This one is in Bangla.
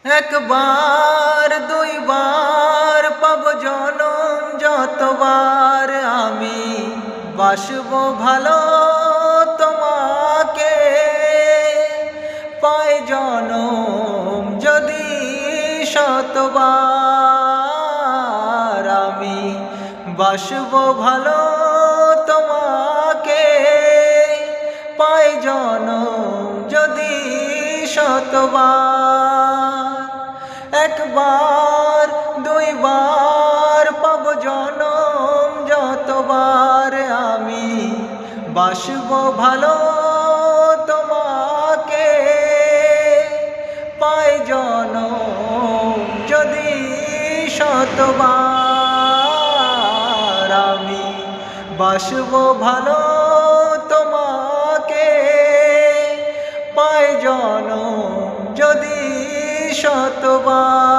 একবার দুইবার পাব জনম, যতবার আমি বাসবো ভালো তোমাকে। পাই জনম যদি শতবার, আমি বাসবো ভালো তোমাকে। পাই জনম যদি শতবার, একবার দুইবার পাব জনম, যতবার আমি বাসবো ভালো তোমাকে। পাই জনম যদি শতবার, আমি বাসবো ভালো তোমাকে। পাই জনম যদি শতবার।